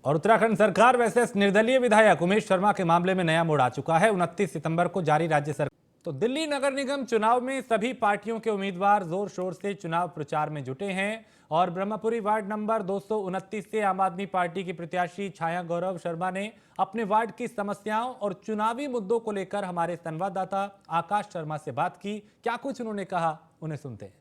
और उत्तराखंड सरकार वर्सेस निर्दलीय विधायक उमेश शर्मा के मामले में नया मोड़ आ चुका है। 29 सितंबर को जारी राज्य सरकार। तो दिल्ली नगर निगम चुनाव में सभी पार्टियों के उम्मीदवार जोर शोर से चुनाव प्रचार में जुटे हैं और ब्रह्मपुरी वार्ड नंबर 229 से आम आदमी पार्टी की प्रत्याशी छाया गौरव शर्मा ने अपने वार्ड की समस्याओं और चुनावी मुद्दों को लेकर हमारे संवाददाता आकाश शर्मा से बात की। क्या कुछ उन्होंने कहा, उन्हें सुनते हैं।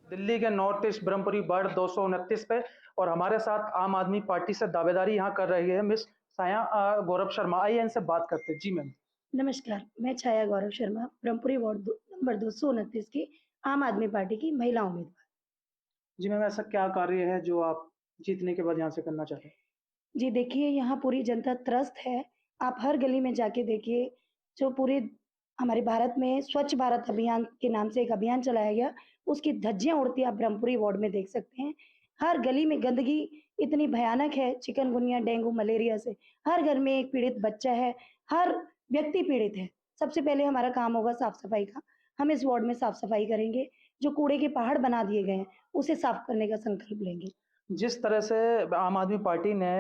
दिल्ली के नॉर्थ ईस्ट ब्रह्मपुरी वार्ड 229 पे और हमारे साथ आम आदमी पार्टी से दावेदारी यहाँ कर रही है मिस छाया गौरव शर्मा। आइए इनसे बात करते हैं। जी मैम। नमस्कार, मैं छाया गौरव शर्मा, ब्रह्मपुरी वार्ड नंबर 229 की आम आदमी पार्टी की महिला उम्मीदवार। जी मैम, ऐसा क्या कार्य है जो आप जीतने के बाद यहाँ से करना चाहते हैं? जी देखिए, यहाँ पूरी जनता त्रस्त है। आप हर गली में जाके देखिए, जो पूरे हमारे भारत में स्वच्छ भारत अभियान के नाम से एक अभियान चलाया गया, उसकी धज्जियाँ उड़ती आप ब्रह्मपुरी वार्ड में देख सकते हैं। हर गली में गंदगी इतनी भयानक है, चिकनगुनिया, डेंगू, मलेरिया से हर घर में एक पीड़ित बच्चा है, हर व्यक्ति पीड़ित है। सबसे पहले हमारा काम होगा साफ-सफाई का। हम इस वार्ड में साफ-सफाई करेंगे, जो कूड़े के पहाड़ बना दिए गए हैं, उसे साफ करने का संकल्प लेंगे। जिस तरह से आम आदमी पार्टी ने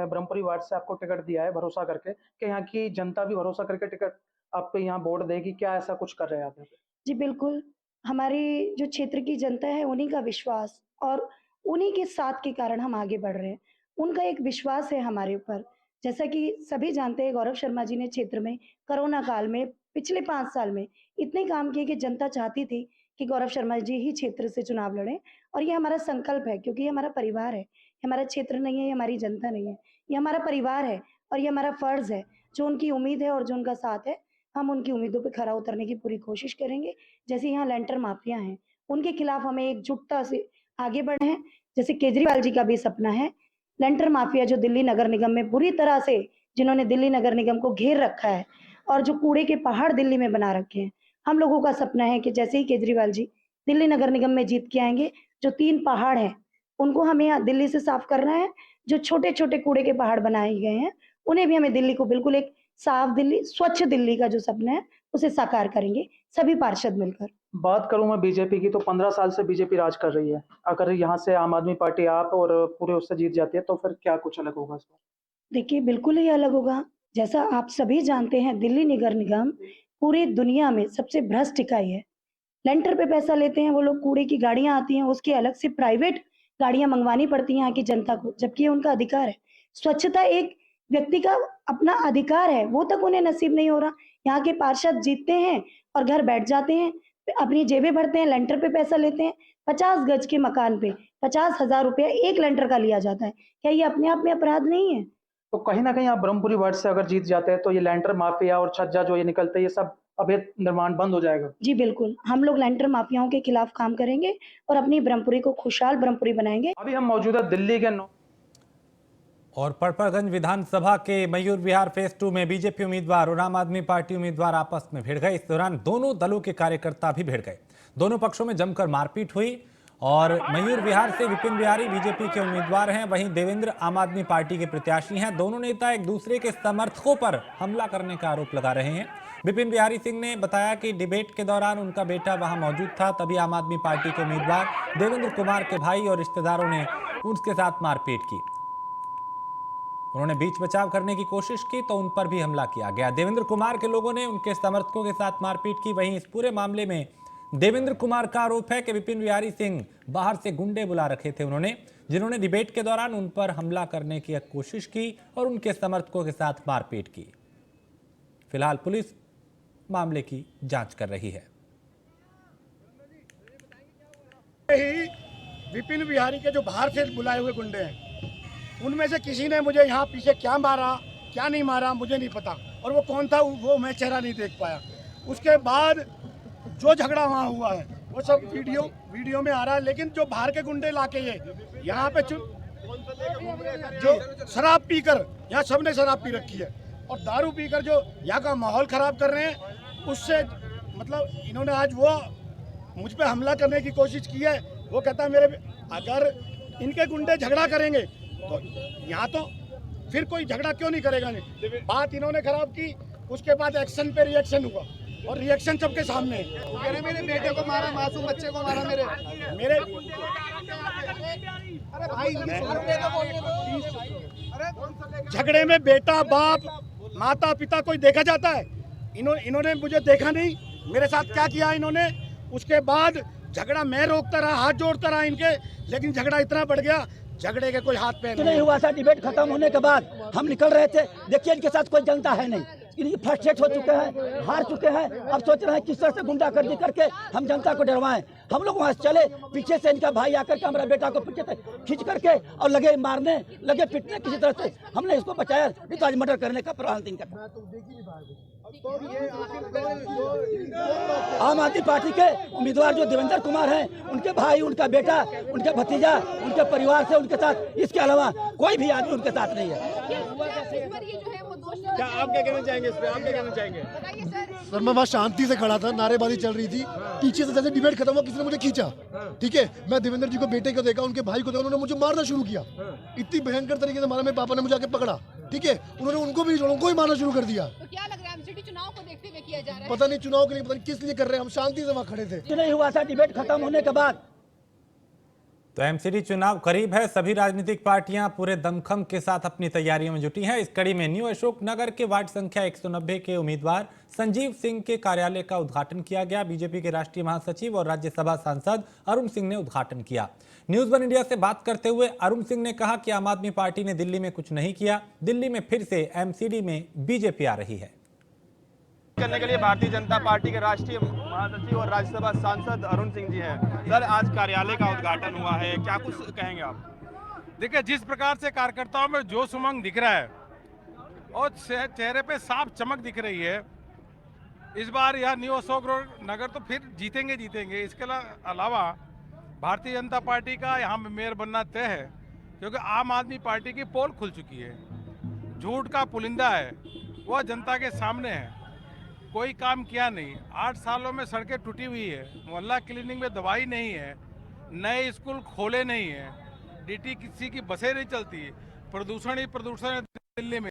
ब्रह्मपुरी वार्ड से आपको टिकट दिया है भरोसा करके, कि यहाँ की जनता भी भरोसा करके टिकट आप पे यहाँ वोट देगी, क्या ऐसा कुछ कर रहे हैं आप यहाँ पे? जी बिल्कुल, हमारी जो क्षेत्र की जनता है उन्हीं का विश्वास और उन्हीं के साथ के कारण हम आगे बढ़ रहे हैं। उनका एक विश्वास है हमारे ऊपर। जैसा कि सभी जानते हैं, गौरव शर्मा जी ने क्षेत्र में कोरोना काल में पिछले 5 साल में इतने काम किए कि जनता चाहती थी कि गौरव शर्मा जी ही क्षेत्र से चुनाव लड़ें और ये हमारा संकल्प है, क्योंकि ये हमारा परिवार है। ये हमारा क्षेत्र नहीं है, ये हमारी जनता नहीं है। ये हमारा परिवार है और ये हमारा फ़र्ज़ है। जो उनकी उम्मीद है और जो उनका साथ है, हम उनकी उम्मीदों पे खरा उतरने की पूरी कोशिश करेंगे। जैसे यहाँ लेंटर माफिया हैं, उनके खिलाफ हमें एकजुटता से आगे बढ़े हैं। जैसे केजरीवाल जी का भी सपना है, लेंटर माफिया जो दिल्ली नगर निगम में बुरी तरह से जिन्होंने दिल्ली नगर निगम को घेर रखा है और जो कूड़े के पहाड़ दिल्ली में बना रखे हैं, हम लोगों का सपना है कि जैसे ही केजरीवाल जी दिल्ली नगर निगम में जीत के आएँगे, जो 3 पहाड़ हैं, उनको हमें यहाँ दिल्ली से साफ करना है। जो छोटे-छोटे कूड़े के पहाड़ बनाए गए हैं, उन्हें भी हमें दिल्ली को बिल्कुल एक साफ दिल्ली, स्वच्छ दिल्ली का जो सपना है, उसे साकार करेंगे सभी पार्षद मिलकर। बात करूँ मैं बीजेपी की, तो 15 साल से बीजेपी राज कर रही है। अगर यहाँ से आम आदमी पार्टी आप और पूरे उससे जीत जाती है, तो फिर क्या कुछ अलग होगा इस बार? देखिए, बिल्कुल ही अलग होगा। जैसा आप सभी जानते हैं, दिल्ली नगर निगम पूरी दुनिया में सबसे भ्रष्ट इकाई है। लेंटर पे पैसा लेते हैं वो लोग, कूड़े की गाड़ियाँ आती हैं, उसके अलग से प्राइवेट गाड़ियाँ मँगवानी पड़ती हैं यहाँ की जनता को, जबकि ये उनका अधिकार है। स्वच्छता एक व्यक्ति का अपना अधिकार है, वो तक उन्हें नसीब नहीं हो रहा। यहाँ के पार्षद जीतते हैं और घर बैठ जाते हैं, अपनी जेबें भरते हैं, लेंटर पे पैसा लेते हैं। 50 गज के मकान पे 50,000 रुपया 1 लेंटर का लिया जाता है। क्या ये अपने आप में अपराध नहीं है? तो कहीं न कहीं आप ब्रह्मपुरी वार्ड से अगर जीत जाते हैं, तो ये लैंटर माफिया और छज्जा जो ये निकलते हैं, ये सब अवैध निर्माण बंद हो जाएगा। जी बिल्कुल, हम लोग लेंटर माफियाओं के खिलाफ काम करेंगे और अपनी ब्रह्मपुरी को खुशहाल ब्रह्मपुरी बनाएँगे। अभी हम मौजूद है दिल्ली के और पड़पड़गंज विधानसभा के मयूर विहार फेज 2 में बीजेपी उम्मीदवार और आम आदमी पार्टी उम्मीदवार आपस में भिड़ गए। इस दौरान दोनों दलों के कार्यकर्ता भी भिड़ गए। दोनों पक्षों में जमकर मारपीट हुई और मयूर विहार से विपिन बिहारी बीजेपी के उम्मीदवार हैं, वहीं देवेंद्र आम आदमी पार्टी के प्रत्याशी हैं। दोनों नेता एक दूसरे के समर्थकों पर हमला करने का आरोप लगा रहे हैं। विपिन बिहारी सिंह ने बताया कि डिबेट के दौरान उनका बेटा वहां मौजूद था, तभी आम आदमी पार्टी के उम्मीदवार देवेंद्र कुमार के भाई और रिश्तेदारों ने उसके साथ मारपीट की। उन्होंने बीच बचाव करने की कोशिश की तो उन पर भी हमला किया गया। देवेंद्र कुमार के लोगों ने उनके समर्थकों के साथ मारपीट की। वहीं इस पूरे मामले में देवेंद्र कुमार का आरोप है कि विपिन बिहारी सिंह बाहर से गुंडे बुला रखे थे उन्होंने, जिन्होंने डिबेट के दौरान उन पर हमला करने की कोशिश की और उनके समर्थकों के साथ मारपीट की। फिलहाल पुलिस मामले की जांच कर रही है। विपिन बिहारी के जो बाहर से बुलाए हुए गुंडे हैं, उनमें से किसी ने मुझे यहाँ पीछे क्या मारा क्या नहीं मारा मुझे नहीं पता, और वो कौन था वो मैं चेहरा नहीं देख पाया। उसके बाद जो झगड़ा वहाँ हुआ है वो सब वीडियो में आ रहा है। लेकिन जो बाहर के गुंडे लाके ये यहाँ पे जो शराब पीकर, यहाँ सबने शराब पी रखी है और दारू पीकर जो यहाँ का माहौल खराब कर रहे हैं, उससे मतलब इन्होंने आज वो मुझ पे हमला करने की कोशिश की है। वो कहता है मेरे, अगर इनके गुंडे झगड़ा करेंगे तो यहाँ तो फिर कोई झगड़ा क्यों नहीं करेगा। नहीं, बात इन्होंने खराब की, उसके बाद एक्शन पे रिएक्शन हुआ और रिएक्शन सबके सामने है। मेरे बेटे को मारा, मासूम बच्चे को मारा, मेरे मेरे अरे भाई झगड़े में बेटा बाप माता पिता कोई देखा जाता है? इन्होंने मुझे देखा नहीं, मेरे साथ क्या किया इन्होंने। उसके बाद झगड़ा मैं रोकता रहा, हाथ जोड़ता रहा इनके, लेकिन झगड़ा इतना बढ़ गया, झगड़े के कोई हाथ पैर नहीं हुआ था। डिबेट खत्म होने के बाद हम निकल रहे थे, देखिए इनके साथ कोई जनता है नहीं, इनकी फ्रस्ट्रेट हो चुके हैं, हार चुके हैं। अब सोच रहे हैं किस तरह से गुंडागर्दी करके हम जनता को डरवाएं। हम लोग वहाँ चले, पीछे से इनका भाई आकर के हमारा बेटा को पीछे से खींच करके और लगे मारने, लगे पिटने किसी तरह से। हमने इसको बचाया, नहीं तो आज मर्डर करने का प्रावधान इनका था। आम आदमी पार्टी के उम्मीदवार जो देवेंद्र कुमार हैं, उनके भाई, उनका बेटा, उनके भतीजा, उनके परिवार से उनके साथ, इसके अलावा कोई भी आदमी उनके साथ नहीं है। क्या आप क्या कहना चाहेंगे इस पे? आप क्या कहना चाहेंगे? सर मैं वहाँ शांति से खड़ा था, नारेबाजी चल रही थी, पीछे से जैसे डिबेट खत्म हुआ किसी ने मुझे खींचा, ठीक है। मैं देवेंद्र जी को, बेटे को देखा, उनके भाई को देखा, उन्होंने मुझे मारना शुरू किया। इतनी भयंकर तरीके से मारा, मेरे पापा ने मुझे आके पकड़ा, ठीक है। उन्होंने उनको भी उनको ही मारना शुरू कर दिया। तो क्या लग रहा है एमसीडी चुनाव को देखते हुए किया जा रहा है? पता नहीं चुनाव के लिए, पता नहीं किस लिए कर रहे हैं। हम शांति से वहाँ खड़े थे। नहीं हुआ था डिबेट खत्म होने के बाद। तो एमसीडी चुनाव करीब है, सभी राजनीतिक पार्टियां पूरे दमखम के साथ अपनी तैयारियों में जुटी हैं। इस कड़ी में न्यू अशोकनगर के वार्ड संख्या 190 के उम्मीदवार संजीव सिंह के कार्यालय का उद्घाटन किया गया। बीजेपी के राष्ट्रीय महासचिव और राज्यसभा सांसद अरुण सिंह ने उद्घाटन किया। न्यूज वन इंडिया से बात करते हुए अरुण सिंह ने कहा कि आम आदमी पार्टी ने दिल्ली में कुछ नहीं किया, दिल्ली में फिर से एमसीडी में बीजेपी आ रही है। करने के लिए भारतीय जनता पार्टी के राष्ट्रीय महासचिव और राज्यसभा सांसद अरुण सिंह जी हैं। सर, आज कार्यालय का उद्घाटन हुआ है, क्या कुछ कहेंगे आप? देखिए, जिस प्रकार से कार्यकर्ताओं में जोश उमंग दिख रहा है और चेहरे पे साफ चमक दिख रही है, इस बार यह न्यू अशोकनगर तो फिर जीतेंगे। इसके अलावा भारतीय जनता पार्टी का यहाँ मेयर बनना तय है, क्योंकि आम आदमी पार्टी की पोल खुल चुकी है। झूठ का पुलिंदा है, वह जनता के सामने है। कोई काम किया नहीं, 8 सालों में सड़कें टूटी हुई है, मोहल्ला क्लिनिक में दवाई नहीं है, नए स्कूल खोले नहीं है, डीटीसी की बसें नहीं चलती, प्रदूषण ही प्रदूषण है दिल्ली में।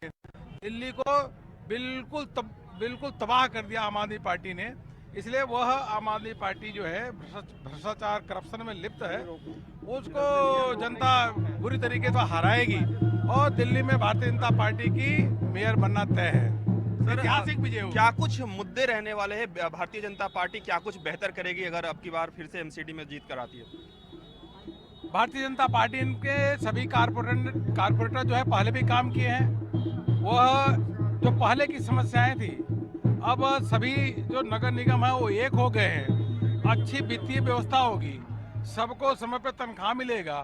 दिल्ली को बिल्कुल तबाह कर दिया आम आदमी पार्टी ने। इसलिए वह आम आदमी पार्टी जो है भ्रष्टाचार करप्शन में लिप्त है, उसको जनता बुरी तरीके से हराएगी और दिल्ली में भारतीय जनता पार्टी की मेयर बनना तय है। ऐतिहासिक विजय होगी। क्या कुछ मुद्दे रहने वाले हैं? भारतीय जनता पार्टी क्या कुछ बेहतर करेगी अगर अब की बार फिर से एमसीडी में जीत कर आती है? भारतीय जनता पार्टी के सभी कारपोरेटर जो है पहले भी काम किए हैं। वह जो पहले की समस्याएं थी, अब सभी जो नगर निगम है वो एक हो गए हैं। अच्छी वित्तीय व्यवस्था होगी, सबको समय पर तनख्वाह मिलेगा,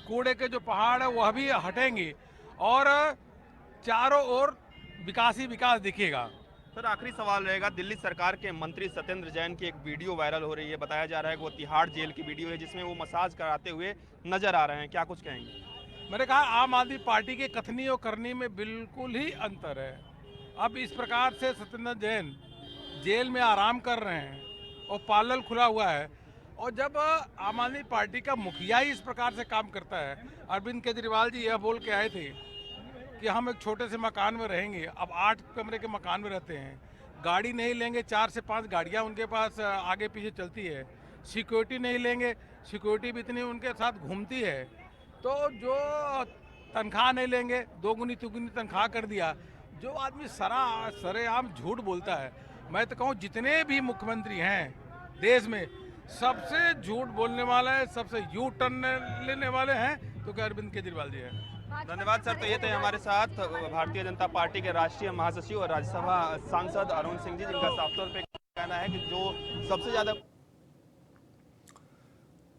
कूड़े के जो पहाड़ है वह भी हटेंगे और चारों ओर विकास ही विकास दिखेगा। सर, आखिरी सवाल रहेगा, दिल्ली सरकार के मंत्री सत्येंद्र जैन की एक वीडियो वायरल हो रही है। बताया जा रहा है कि वो तिहाड़ जेल की वीडियो है जिसमें वो मसाज कराते हुए नजर आ रहे हैं, क्या कुछ कहेंगे? मैंने कहा आम आदमी पार्टी के कथनी और करनी में बिल्कुल ही अंतर है। अब इस प्रकार से सत्येंद्र जैन जेल में आराम कर रहे हैं और पार्लर खुला हुआ है, और जब आम आदमी पार्टी का मुखिया ही इस प्रकार से काम करता है। अरविंद केजरीवाल जी यह बोल के आए थे कि हम एक छोटे से मकान में रहेंगे, अब 8 कमरे के मकान में रहते हैं, गाड़ी नहीं लेंगे, 4 से 5 गाड़ियां उनके पास आगे पीछे चलती है, सिक्योरिटी नहीं लेंगे, सिक्योरिटी भी इतनी उनके साथ घूमती है, तो जो तनख्वाह नहीं लेंगे, दोगुनी तिगुनी तनख्वाह कर दिया। जो आदमी सरेआम झूठ बोलता है, मैं तो कहूँ जितने भी मुख्यमंत्री हैं देश में, सबसे झूठ बोलने वाला है, सबसे यू टर्न लेने वाले हैं तो अरविंद केजरीवाल जी हैं। धन्यवाद सर। तो ये थे हमारे साथ भारतीय जनता पार्टी के राष्ट्रीय महासचिव और राज्यसभा सांसद अरुण सिंह जी, जिनका साफ तौर पे कहना है कि जो सबसे ज्यादा।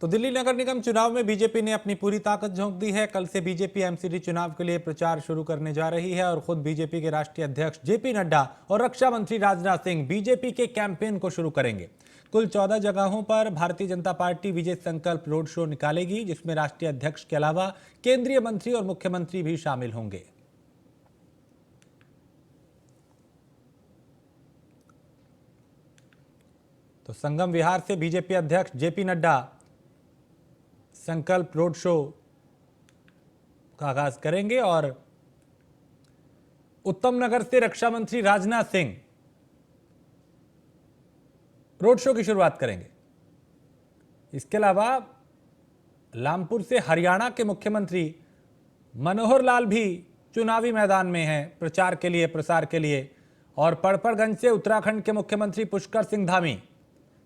तो दिल्ली नगर निगम चुनाव में बीजेपी ने अपनी पूरी ताकत झोंक दी है। कल से बीजेपी एमसीडी चुनाव के लिए प्रचार शुरू करने जा रही है और खुद बीजेपी के राष्ट्रीय अध्यक्ष जेपी नड्डा और रक्षा मंत्री राजनाथ सिंह बीजेपी के कैंपेन को शुरू करेंगे। कुल 14 जगहों पर भारतीय जनता पार्टी विजय संकल्प रोड शो निकालेगी, जिसमें राष्ट्रीय अध्यक्ष के अलावा केंद्रीय मंत्री और मुख्यमंत्री भी शामिल होंगे। तो संगम विहार से बीजेपी अध्यक्ष जेपी नड्डा संकल्प रोड शो का आगाज करेंगे और उत्तम नगर से रक्षा मंत्री राजनाथ सिंह रोड शो की शुरुआत करेंगे। इसके अलावा लामपुर से हरियाणा के मुख्यमंत्री मनोहर लाल भी चुनावी मैदान में हैं प्रचार के लिए, प्रसार के लिए। और पड़पड़गंज से उत्तराखंड के मुख्यमंत्री पुष्कर सिंह धामी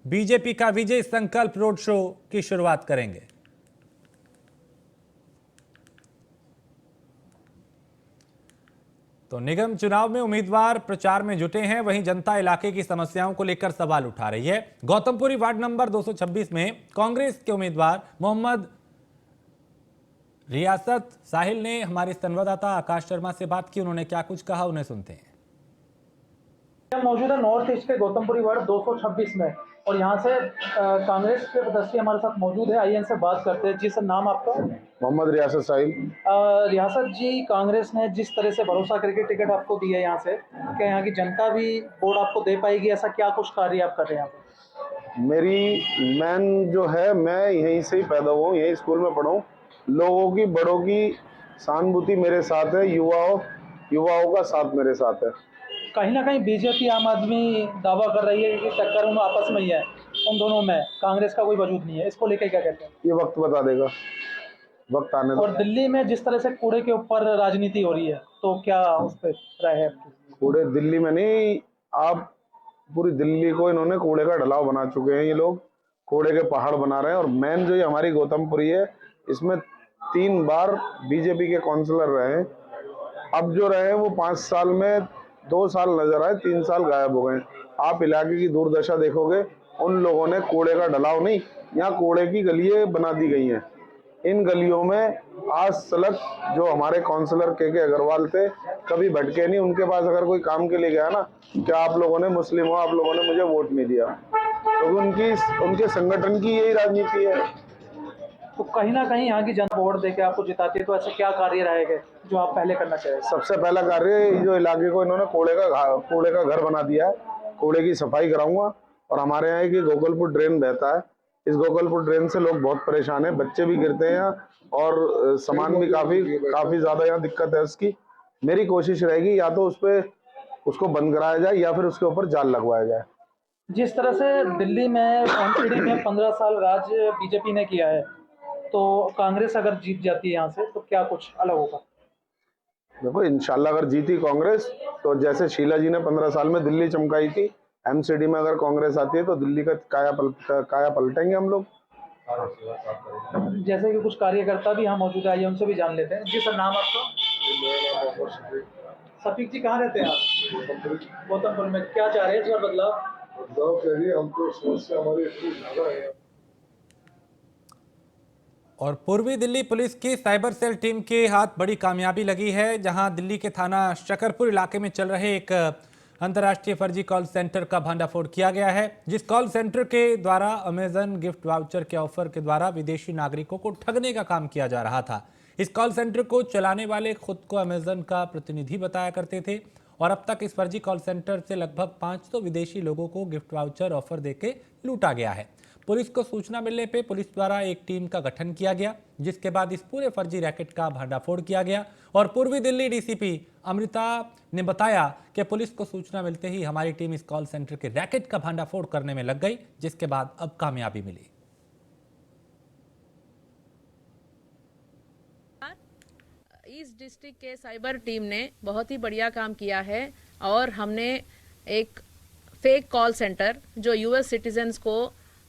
बीजेपी का विजय संकल्प रोड शो की शुरुआत करेंगे। तो निगम चुनाव में उम्मीदवार प्रचार में जुटे हैं, वहीं जनता इलाके की समस्याओं को लेकर सवाल उठा रही है। गौतमपुरी वार्ड नंबर 226 में कांग्रेस के उम्मीदवार मोहम्मद रियासत साहिल ने हमारे संवाददाता आकाश शर्मा से बात की। उन्होंने क्या कुछ कहा, उन्हें सुनते हैं। मौजूद है नॉर्थ ईस्ट के गौतमपुरी वार्ड 226 में और यहाँ से कांग्रेस के सदस्य हमारे साथ मौजूद है। आइए इनसे बात करते हैं। जी सर, नाम आपका? मोहम्मद रियासत साहिल। रियासत जी, कांग्रेस ने जिस तरह से भरोसा करके टिकट आपको दी है यहाँ से, क्या यहाँ की जनता भी वोट आपको दे पाएगी? ऐसा क्या कुछ कार्य आप कर रहे हैं यहाँ पे? मेरी मैन जो है, मैं यहीं से ही पैदा हुआ हूँ, यहीं स्कूल में पढ़ा हूँ। लोगों की, बड़ों की सहानुभूति मेरे साथ है, युवाओं का साथ मेरे साथ है। कहीं ना कहीं बीजेपी आम आदमी दावा कर रही है कि टक्कर उन आपस में ही है, उन दोनों में कांग्रेस का कोई वजूद नहीं है। इसको लेकर क्या कहते हैं? ये वक्त बता देगा, वक्त आने दो। और दिल्ली में जिस तरह से कूड़े के ऊपर राजनीति हो रही है, तो क्या उस पर राय है? कूड़े दिल्ली में नहीं, आप पूरी दिल्ली को इन्होंने कूड़े का ढलाव बना चुके हैं। ये लोग कूड़े के पहाड़ बना रहे हैं। और मेन जो ये हमारी गौतमपुरी है, इसमें 3 बार बीजेपी के काउंसलर रहे हैं। अब जो रहे हैं वो 5 साल में 2 साल नजर आए, 3 साल गायब हो गए। आप इलाके की दुर्दशा देखोगे, उन लोगों ने कूड़े का ढलाव नहीं, यहाँ कूड़े की गलियां बना दी गई हैं। इन गलियों में आज तलक जो हमारे काउंसलर के अग्रवाल थे, कभी भटके नहीं। उनके पास अगर कोई काम के लिए गया ना, क्या आप लोगों ने मुस्लिम हो, आप लोगों ने मुझे वोट नहीं दिया, तो उनके संगठन की यही राजनीति है। तो कहीं ना कहीं यहाँ की जनता वोट देके आपको जिताती है, तो ऐसे क्या कार्य रहेंगे जो आप पहले करना चाहिए? सबसे पहला कार्य, जो इलाके को इन्होंने कूड़े का घर बना दिया है, कूड़े की सफाई कराऊंगा। और हमारे यहाँ एक गोकलपुर ड्रेन बहता है, इस गोकलपुर ड्रेन से लोग बहुत परेशान हैं, बच्चे भी गिरते हैं और सामान भी काफी ज्यादा यहाँ दिक्कत है उसकी। मेरी कोशिश रहेगी या तो उसको बंद कराया जाए या फिर उसके ऊपर जाल लगवाया जाए। जिस तरह से दिल्ली में एमसीडी में 15 साल राज बीजेपी ने किया है, तो कांग्रेस अगर जीत जाती है यहाँ से, तो क्या कुछ अलग होगा? देखो, इंशाल्लाह अगर जीती कांग्रेस, तो जैसे शीला जी ने 15 साल में दिल्ली चमकाई थी, एमसीडी में अगर कांग्रेस आती है तो दिल्ली का काया पलटेंगे हम लोग। जैसे कि कुछ कार्यकर्ता भी यहाँ मौजूद है, उनसे भी जान लेते हैं। जी सर, नाम आपका? सफीक जी, कहाँ रहते हैं आप? गौतमपुर में। क्या चाह रहे हैं सर? बदलाव चाहिए हमको, समस्या हमारी इतनी ज्यादा है। और पूर्वी दिल्ली पुलिस की साइबर सेल टीम के हाथ बड़ी कामयाबी लगी है, जहां दिल्ली के थाना शकरपुर इलाके में चल रहे एक अंतर्राष्ट्रीय फर्जी कॉल सेंटर का भंडाफोड़ किया गया है, जिस कॉल सेंटर के द्वारा अमेजन गिफ्ट वाउचर के ऑफर के द्वारा विदेशी नागरिकों को ठगने का काम किया जा रहा था। इस कॉल सेंटर को चलाने वाले खुद को अमेजन का प्रतिनिधि बताया करते थे और अब तक इस फर्जी कॉल सेंटर से लगभग 500 विदेशी लोगों को गिफ्ट वाउचर ऑफर देके लूटा गया है। पुलिस को सूचना मिलने पे पुलिस द्वारा एक टीम का गठन किया गया, जिसके बाद इस पूरे फर्जी रैकेट का भंडाफोड़ किया गया। और पूर्वी दिल्ली डीसीपी अमृता ने बताया कि पुलिस को सूचना मिलते ही हमारी टीम इस कॉल सेंटर के रैकेट का भंडाफोड़ करने में लग गई, जिसके बाद अब कामयाबी मिली। ईस्ट डिस्ट्रिक्ट के साइबर टीम ने बहुत ही बढ़िया काम किया है और हमने एक फेक कॉल सेंटर जो यूएस सिटीजन्स को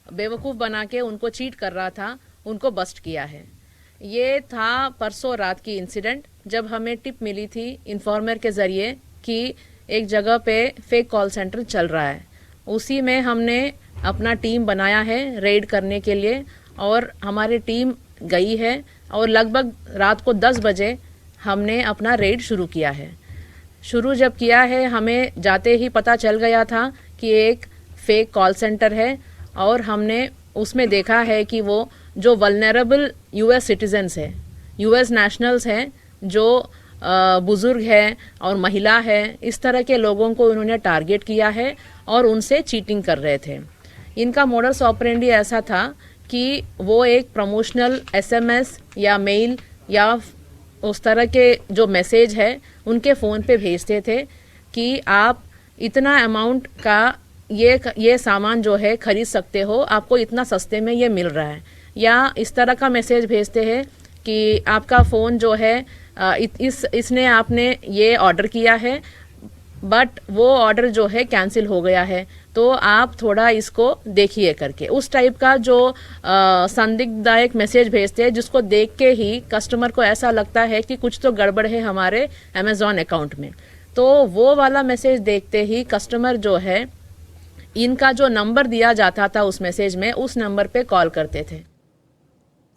बेवकूफ़ बना के उनको चीट कर रहा था, उनको बस्ट किया है। ये था परसों रात की इंसिडेंट, जब हमें टिप मिली थी इन्फॉर्मर के ज़रिए कि एक जगह पे फेक कॉल सेंटर चल रहा है। उसी में हमने अपना टीम बनाया है रेड करने के लिए और हमारी टीम गई है और लगभग रात को 10 बजे हमने अपना रेड शुरू किया है। शुरू जब किया है, हमें जाते ही पता चल गया था कि एक फेक कॉल सेंटर है और हमने उसमें देखा है कि वो जो वल्नरेबल यूएस सिटीजन्स हैं, यूएस नेशनल्स हैं, जो बुज़ुर्ग हैं और महिला है, इस तरह के लोगों को उन्होंने टारगेट किया है और उनसे चीटिंग कर रहे थे। इनका मोडस ऑपरेंडी ऐसा था कि वो एक प्रमोशनल एसएमएस या मेल या उस तरह के जो मैसेज है उनके फ़ोन पे भेजते थे कि आप इतना अमाउंट का ये सामान जो है खरीद सकते हो, आपको इतना सस्ते में ये मिल रहा है। या इस तरह का मैसेज भेजते हैं कि आपका फ़ोन जो है इसने आपने ये ऑर्डर किया है, बट वो ऑर्डर जो है कैंसिल हो गया है, तो आप थोड़ा इसको देखिए करके उस टाइप का जो संदिग्धदायक मैसेज भेजते हैं, जिसको देख के ही कस्टमर को ऐसा लगता है कि कुछ तो गड़बड़ है हमारे अमेजॉन अकाउंट में। तो वो वाला मैसेज देखते ही कस्टमर जो है, इनका जो नंबर दिया जाता था उस मैसेज में, उस नंबर पे कॉल करते थे।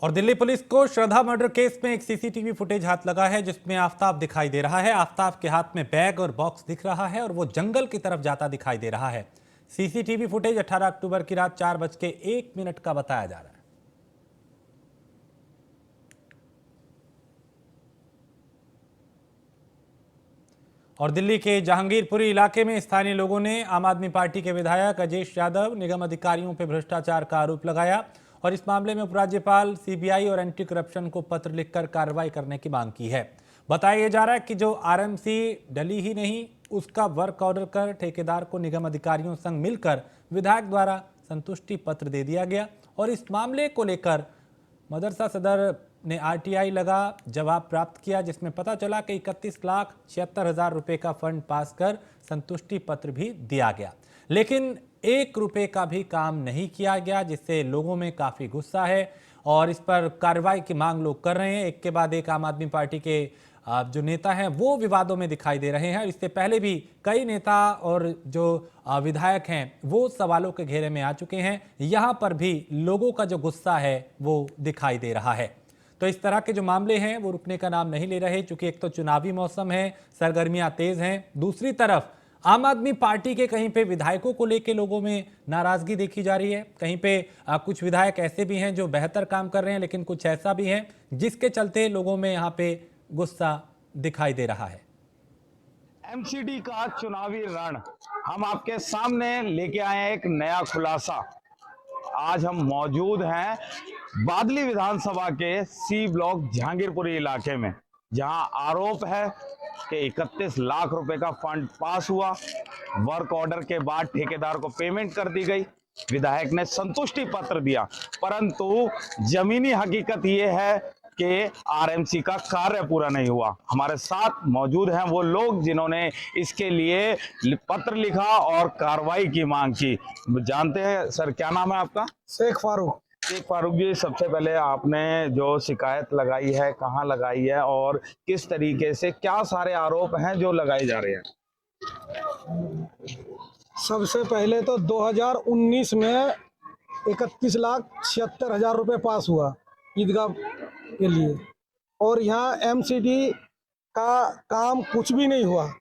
और दिल्ली पुलिस को श्रद्धा मर्डर केस में एक सीसीटीवी फुटेज हाथ लगा है, जिसमें आफताब दिखाई दे रहा है। आफताब के हाथ में बैग और बॉक्स दिख रहा है और वो जंगल की तरफ जाता दिखाई दे रहा है। सीसीटीवी फुटेज 18 अक्टूबर की रात 4:01 का बताया जा रहा है। और दिल्ली के जहांगीरपुरी इलाके में स्थानीय लोगों ने आम आदमी पार्टी के विधायक अजेश यादव, निगम अधिकारियों पर भ्रष्टाचार का आरोप लगाया और इस मामले में उपराज्यपाल, सीबीआई और एंटी करप्शन को पत्र लिखकर कार्रवाई करने की मांग की है। बताया जा रहा है कि जो आरएमसी डली ही नहीं, उसका वर्क ऑर्डर कर ठेकेदार को निगम अधिकारियों संग मिलकर विधायक द्वारा संतुष्टि पत्र दे दिया गया और इस मामले को लेकर मदरसा सदर ने आरटीआई लगा जवाब प्राप्त किया, जिसमें पता चला कि 31,76,000 रुपए का फंड पास कर संतुष्टि पत्र भी दिया गया, लेकिन 1 रुपए का भी काम नहीं किया गया, जिससे लोगों में काफ़ी गुस्सा है और इस पर कार्रवाई की मांग लोग कर रहे हैं। एक के बाद एक आम आदमी पार्टी के जो नेता हैं वो विवादों में दिखाई दे रहे हैं। इससे पहले भी कई नेता और जो विधायक हैं वो सवालों के घेरे में आ चुके हैं। यहाँ पर भी लोगों का जो गुस्सा है वो दिखाई दे रहा है। तो इस तरह के जो मामले हैं वो रुकने का नाम नहीं ले रहे, क्योंकि एक तो चुनावी मौसम है, सरगर्मियां तेज हैं, दूसरी तरफ आम आदमी पार्टी के कहीं पे विधायकों को लेकर लोगों में नाराजगी देखी जा रही है। कहीं पे कुछ विधायक ऐसे भी हैं जो बेहतर काम कर रहे हैं, लेकिन कुछ ऐसा भी है जिसके चलते लोगों में यहाँ पे गुस्सा दिखाई दे रहा है। एमसीडी का चुनावी रण हम आपके सामने लेके आए हैं, एक नया खुलासा। आज हम मौजूद हैं बादली विधानसभा के सी ब्लॉक जहांगीरपुरी इलाके में, जहां आरोप है कि 31 लाख रुपए का फंड पास हुआ। वर्क ऑर्डर के बाद ठेकेदार को पेमेंट कर दी गई, विधायक ने संतुष्टि पत्र दिया, परंतु जमीनी हकीकत यह है कि आरएमसी का कार्य पूरा नहीं हुआ। हमारे साथ मौजूद हैं वो लोग जिन्होंने इसके लिए पत्र लिखा और कार्रवाई की मांग की। जानते हैं सर, क्या नाम है आपका? शेख फारूक। शेख फारूक जी, सबसे पहले आपने जो शिकायत लगाई है कहाँ लगाई है और किस तरीके से, क्या सारे आरोप हैं जो लगाए जा रहे हैं? सबसे पहले तो 2019 में 31,76,000 रुपये पास हुआ ईदगाह के लिए, और यहाँ एमसीडी का काम कुछ भी नहीं हुआ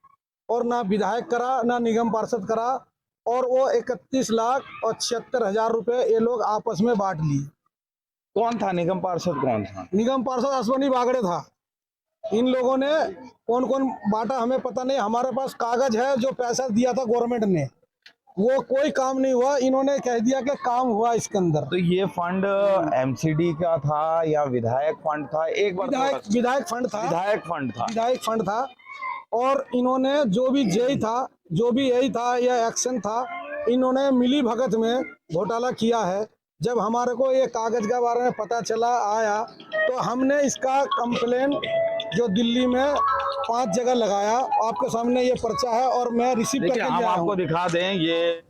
और ना विधायक करा ना निगम पार्षद करा, और वो 31,76,000 रुपये ये लोग आपस में बांट लिए। कौन था निगम पार्षद? कौन था निगम पार्षद? अश्वनी बागड़े था। इन लोगों ने कौन कौन बांटा हमें पता नहीं। हमारे पास कागज है जो पैसा दिया था गवर्नमेंट ने, वो कोई काम नहीं हुआ। इन्होंने कह दिया कि काम हुआ इसके अंदर। तो ये फंड एमसीडी का था या विधायक फंड था? एक बार विधायक फंड था। विधायक फंड था और इन्होंने जो भी जेई था, जो भी यही था या एक्शन था, इन्होंने मिली भगत में घोटाला किया है। जब हमारे को ये कागज के बारे में पता चला आया तो हमने इसका कंप्लेन जो दिल्ली में 5 जगह लगाया। आपके सामने ये पर्चा है और मैं रिसीव करके हम आपको दिखा दें। ये